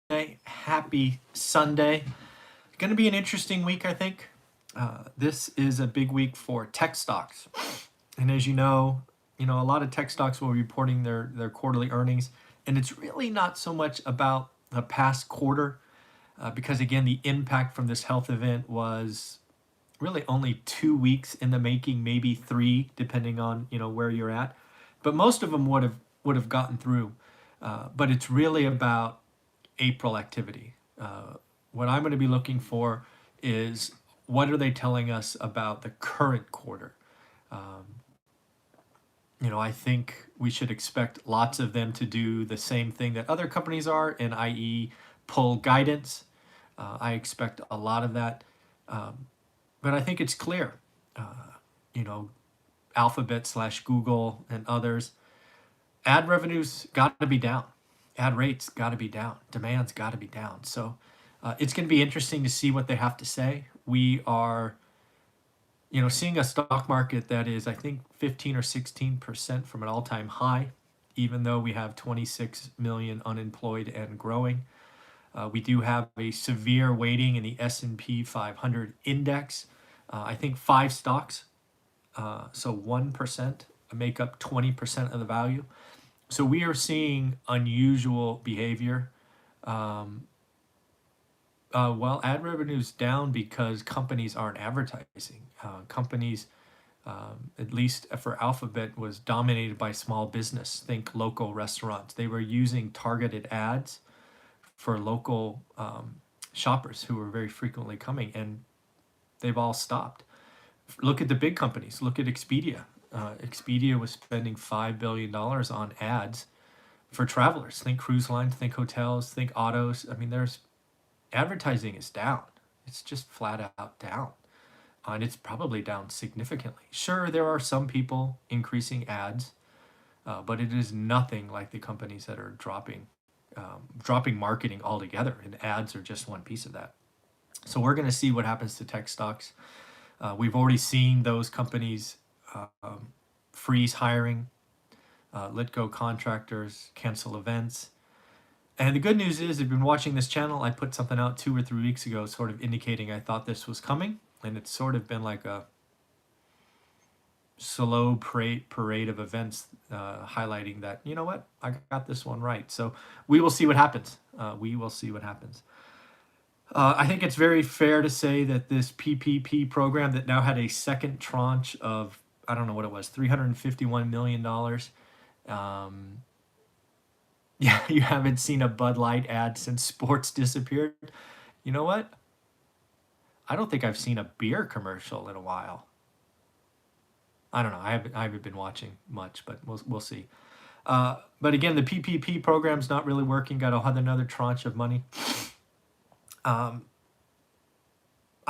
Happy Sunday. Going to be an interesting week, I think. This is a big week for tech stocks. And as a lot of tech stocks will be reporting their quarterly earnings. And it's really not so much about the past quarter, because again, the impact from this health event was really only 2 weeks in the making, maybe three, depending on where you're at. But most of them would have gotten through. But it's really about April activity. What I'm going to be looking for is what are they telling us about the current quarter? I think we should expect lots of them to do the same thing that other companies are, and i.e., pull guidance. I expect a lot of that, but I think it's clear. You know, Alphabet slash Google and others, ad revenues got to be down, ad rates got to be down, demand's got to be down. So it's going to be interesting to see what they have to say. We are, seeing a stock market that is, I think, 15 or 16% from an all-time high, even though we have 26 million unemployed and growing. We do have a severe weighting in the S&P 500 index. I think 5 stocks, so 1% make up 20% of the value. So we are seeing unusual behavior. Ad revenue's down because companies aren't advertising. Companies, at least for Alphabet, was dominated by small business. Think local restaurants. They were using targeted ads for local shoppers who were very frequently coming, and they've all stopped. Look at the big companies. Look at Expedia. Expedia was spending $5 billion on ads for travelers. Think cruise lines, think hotels, think autos. I mean, advertising is down. It's just flat out down. And it's probably down significantly. Sure, there are some people increasing ads, but it is nothing like the companies that are dropping marketing altogether, and ads are just one piece of that. So we're going to see what happens to tech stocks. We've already seen those companies freeze hiring, let go contractors, cancel events. And the good news is, if you've been watching this channel, I put something out 2 or 3 weeks ago sort of indicating I thought this was coming. And it's sort of been like a slow parade of events highlighting that, you know what, I got this one right. So we will see what happens. I think it's very fair to say that this PPP program that now had a second tranche of, I don't know what it was, $351 million. Yeah, you haven't seen a Bud Light ad since sports disappeared. You know what? I don't think I've seen a beer commercial in a while. I don't know. I haven't been watching much, but we'll see. But again, the PPP program's not really working. Got to have another tranche of money. I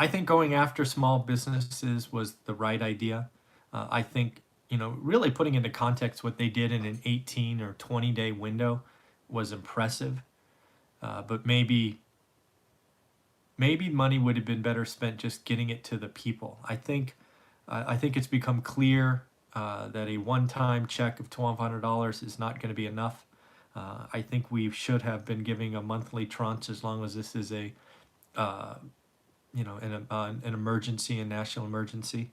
think going after small businesses was the right idea. I think, really putting into context what they did in an 18 or 20-day window was impressive. But maybe money would have been better spent just getting it to the people. I think it's become clear that a one-time check of $1,200 is not going to be enough. I think we should have been giving a monthly tranche, as long as this is an emergency, a national emergency.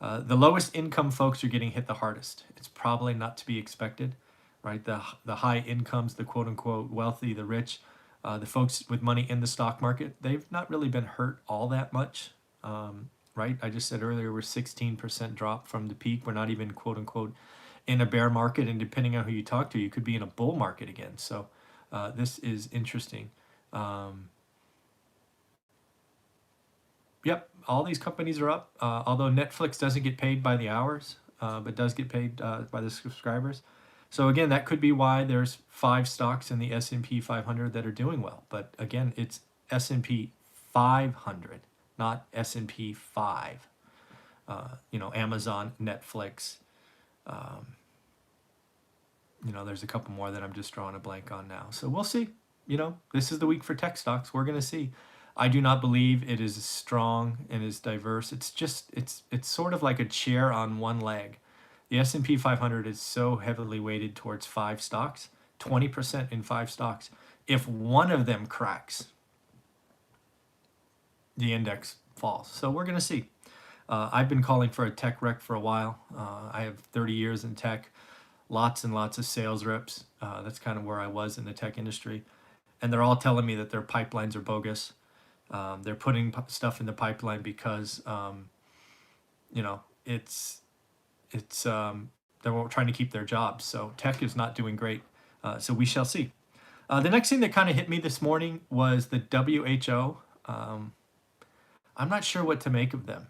The lowest income folks are getting hit the hardest. It's probably not to be expected, right? The high incomes, the quote-unquote wealthy, the rich, the folks with money in the stock market, they've not really been hurt all that much, right? I just said earlier, we're 16% drop from the peak. We're not even quote-unquote in a bear market, and depending on who you talk to, you could be in a bull market again. So this is interesting. Yep, all these companies are up, although Netflix doesn't get paid by the hours, but does get paid by the subscribers. So again, that could be why there's 5 stocks in the S&P 500 that are doing well. But again, it's S&P 500, not S&P 5. Amazon, Netflix. There's a couple more that I'm just drawing a blank on now. So we'll see. This is the week for tech stocks. We're going to see. I do not believe it is as strong and as diverse. It's sort of like a chair on one leg. The S&P 500 is so heavily weighted towards 5 stocks, 20% in 5 stocks. If one of them cracks, the index falls. So we're going to see. I've been calling for a tech wreck for a while. I have 30 years in tech, lots and lots of sales reps. That's kind of where I was in the tech industry. And they're all telling me that their pipelines are bogus. They're putting stuff in the pipeline because, you know, they're trying to keep their jobs. So tech is not doing great. So we shall see. The next thing that kind of hit me this morning was the WHO. I'm not sure what to make of them.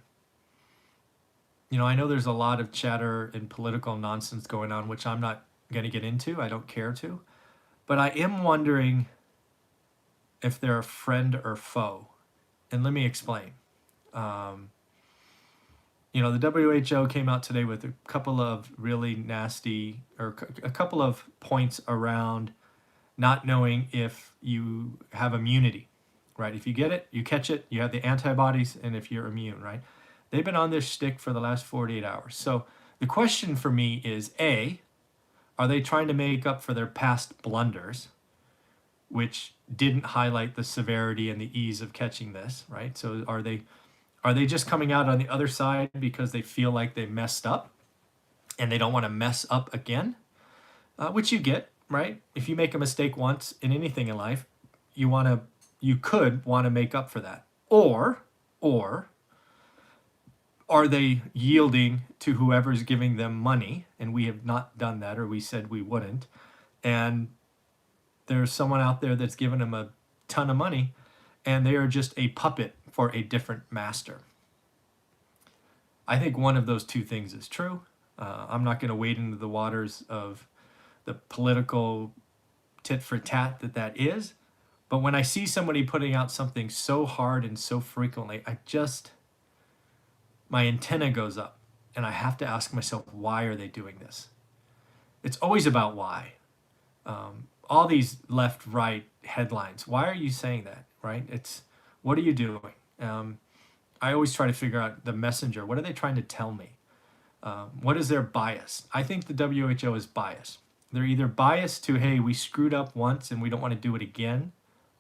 You know, I know there's a lot of chatter and political nonsense going on, which I'm not going to get into. I don't care to. But I am wondering if they're a friend or foe. And let me explain. You know, the WHO came out today with a couple of really nasty, or a couple of points around not knowing if you have immunity, right? If you get it, you catch it, you have the antibodies, and if you're immune, right? They've been on this shtick for the last 48 hours. So the question for me is, A, are they trying to make up for their past blunders, which didn't highlight the severity and the ease of catching this, right? So are they just coming out on the other side because they feel like they messed up and they don't want to mess up again? Which you get, right? If you make a mistake once in anything in life, you could want to make up for that. Or are they yielding to whoever's giving them money? And we have not done that, or we said we wouldn't. And there's someone out there that's given them a ton of money, and they are just a puppet for a different master. I think one of those two things is true. I'm not going to wade into the waters of the political tit for tat that is. But when I see somebody putting out something so hard and so frequently, my antenna goes up, and I have to ask myself, why are they doing this? It's always about why. All these left, right headlines. Why are you saying that, right? What are you doing? I always try to figure out the messenger. What are they trying to tell me? What is their bias? I think the WHO is biased. They're either biased to, hey, we screwed up once and we don't want to do it again,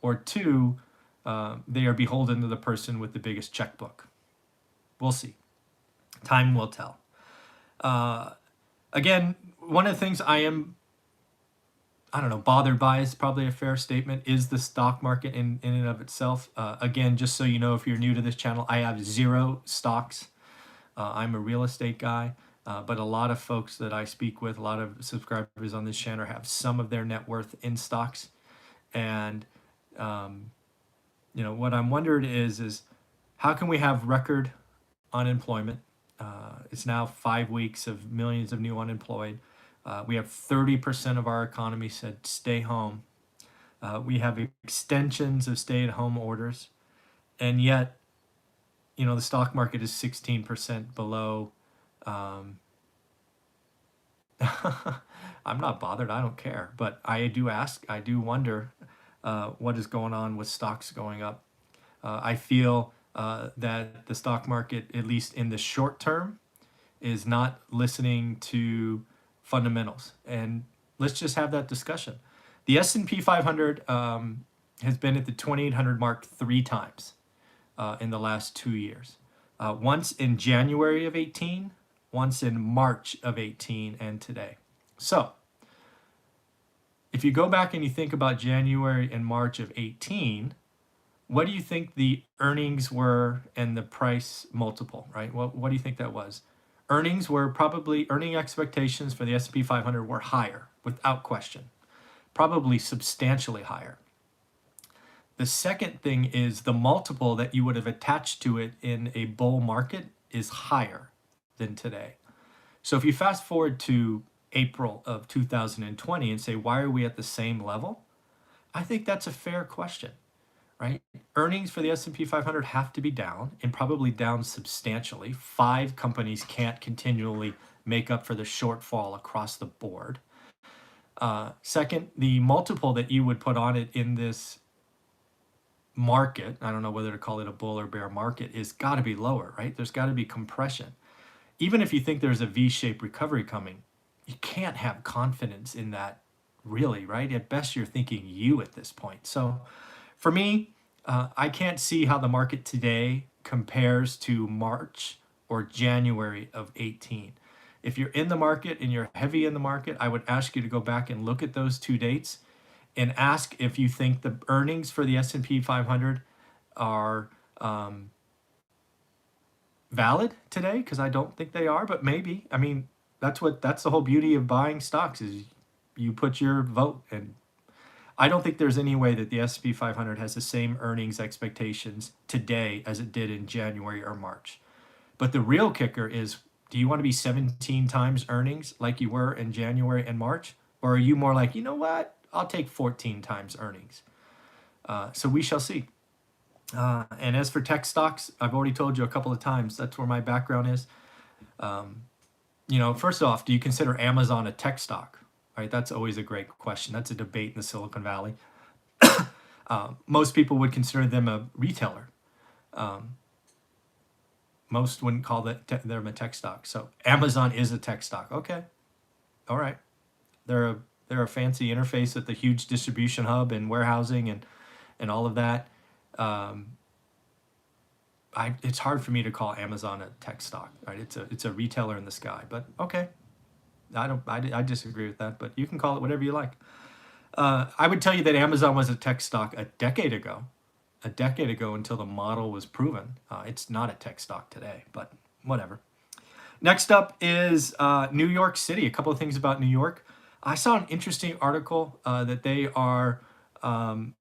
or two, they are beholden to the person with the biggest checkbook. We'll see. Time will tell. Again, one of the things I don't know, bothered by is probably a fair statement, is the stock market in and of itself. Again, just so you know, if you're new to this channel, I have 0 stocks. I'm a real estate guy, but a lot of folks that I speak with, a lot of subscribers on this channel have some of their net worth in stocks. And, you know, what I'm wondering is how can we have record unemployment? It's now 5 weeks of millions of new unemployed. We have 30% of our economy said stay home. We have extensions of stay-at-home orders. And yet, you know, the stock market is 16% below. I'm not bothered. I don't care. But I do wonder what is going on with stocks going up. I feel that the stock market, at least in the short term, is not listening to fundamentals. And let's just have that discussion. The S&P 500 has been at the 2,800 mark 3 times in the last 2 years. Once in January of 18, once in March of 18, and today. So if you go back and you think about January and March of 18, what do you think the earnings were and the price multiple, right? What do you think that was? Earnings expectations for the S&P 500 were higher, without question, probably substantially higher. The second thing is the multiple that you would have attached to it in a bull market is higher than today. So if you fast forward to April of 2020 and say, why are we at the same level? I think that's a fair question, right? Earnings for the S&P 500 have to be down, and probably down substantially. 5 companies can't continually make up for the shortfall across the board. Second, the multiple that you would put on it in this market, I don't know whether to call it a bull or bear market, is got to be lower, right? There's got to be compression. Even if you think there's a V-shaped recovery coming, you can't have confidence in that really, right? At best, you're thinking you at this point. So for me, I can't see how the market today compares to March or January of 18. If you're in the market and you're heavy in the market, I would ask you to go back and look at those 2 dates and ask if you think the earnings for the S&P 500 are valid today, because I don't think they are, but maybe. I mean, that's the whole beauty of buying stocks is you put your vote, and I don't think there's any way that the S&P 500 has the same earnings expectations today as it did in January or March. But the real kicker is, do you want to be 17 times earnings like you were in January and March? Or are you more like, you know what, I'll take 14 times earnings? So we shall see. And as for tech stocks, I've already told you a couple of times, that's where my background is. First off, do you consider Amazon a tech stock? Right, that's always a great question. That's a debate in the Silicon Valley. Most people would consider them a retailer. Most wouldn't call them a tech stock. So Amazon is a tech stock. Okay, all right. They're a fancy interface with the huge distribution hub and warehousing and all of that. It's hard for me to call Amazon a tech stock, right? It's a retailer in the sky, but okay. I disagree with that, but you can call it whatever you like. I would tell you that Amazon was a tech stock a decade ago until the model was proven. It's not a tech stock today, but whatever. Next up is New York City. A couple of things about New York. I saw an interesting article that they're going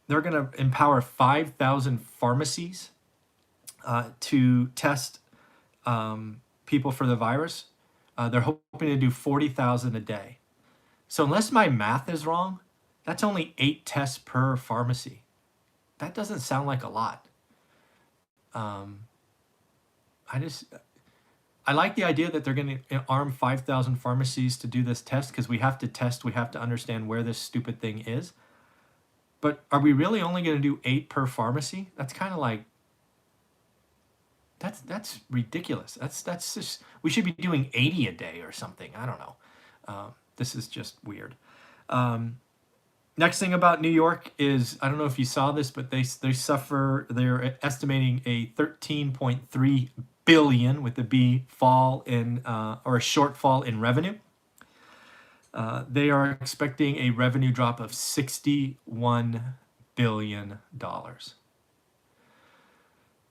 to empower 5,000 pharmacies to test people for the virus. They're hoping to do 40,000 a day. So unless my math is wrong, that's only 8 tests per pharmacy. That doesn't sound like a lot. I like the idea that they're going to arm 5,000 pharmacies to do this test, because we have to test, we have to understand where this stupid thing is. But are we really only going to do 8 per pharmacy? That's kind of like, that's ridiculous. That's just, we should be doing 80 a day or something. I don't know. This is just weird. Next thing about New York is, I don't know if you saw this, but they're estimating a 13.3 billion with a B fall in, or a shortfall in revenue. They are expecting a revenue drop of $61 billion.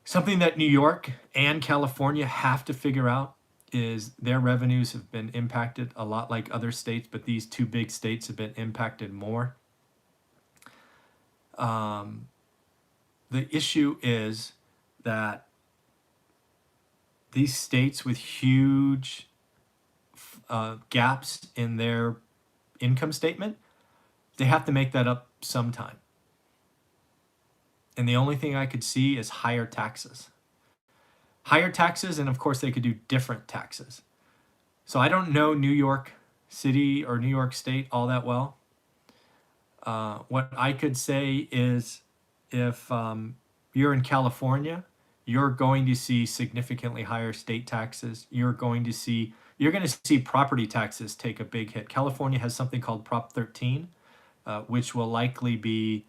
Something that New York and California have to figure out is their revenues have been impacted a lot like other states, but these 2 big states have been impacted more. The issue is that these states with huge gaps in their income statement, they have to make that up sometime. And the only thing I could see is higher taxes. Higher taxes, and of course they could do different taxes. So I don't know New York City or New York State all that well. What I could say is, if you're in California, you're going to see significantly higher state taxes. You're going to see property taxes take a big hit. California has something called Prop 13, which will likely be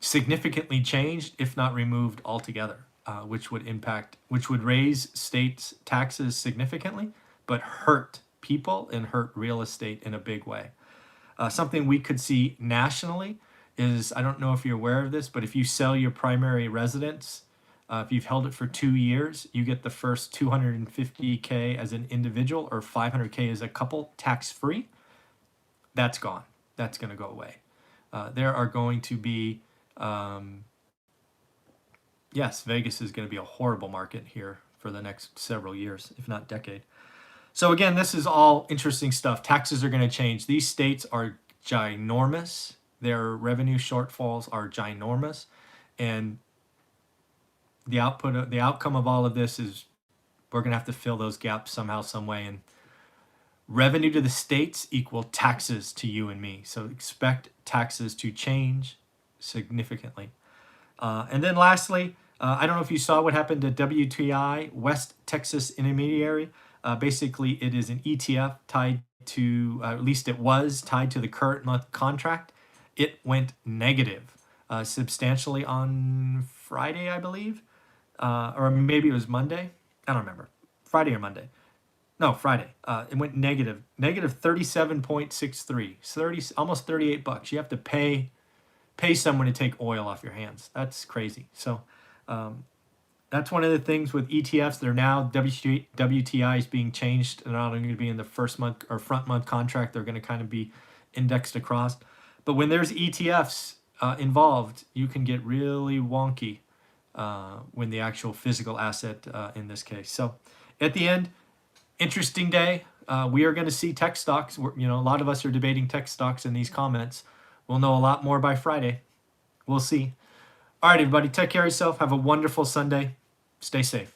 significantly changed, if not removed altogether, which would raise states' taxes significantly, but hurt people and hurt real estate in a big way. Something we could see nationally is, I don't know if you're aware of this, but if you sell your primary residence, if you've held it for 2 years, you get the first $250K as an individual or $500K as a couple tax-free. That's gone. That's going to go away. There are going to be, yes, Vegas is going to be a horrible market here for the next several years, if not decade. So again, this is all interesting stuff. Taxes are going to change. These states are ginormous. Their revenue shortfalls are ginormous. And the outcome of all of this is we're going to have to fill those gaps somehow, some way. And revenue to the states equal taxes to you and me. So expect taxes to change significantly. And then lastly, I don't know if you saw what happened to WTI, West Texas Intermediary. Basically, it is an ETF tied to, at least it was tied to the current month contract. It went negative substantially on Friday, I believe, or maybe it was Monday. I don't remember. Friday or Monday. No, Friday. It went negative, negative 37.63, 30, almost $38. You have to pay someone to take oil off your hands. That's crazy. So that's one of the things with ETFs. They're now WTI is being changed. They're not only going to be in the first month or front month contract. They're going to kind of be indexed across. But when there's ETFs involved, you can get really wonky when the actual physical asset in this case. So at the end, interesting day. We are going to see tech stocks. A lot of us are debating tech stocks in these comments. We'll know a lot more by Friday. We'll see. All right, everybody, take care of yourself. Have a wonderful Sunday. Stay safe.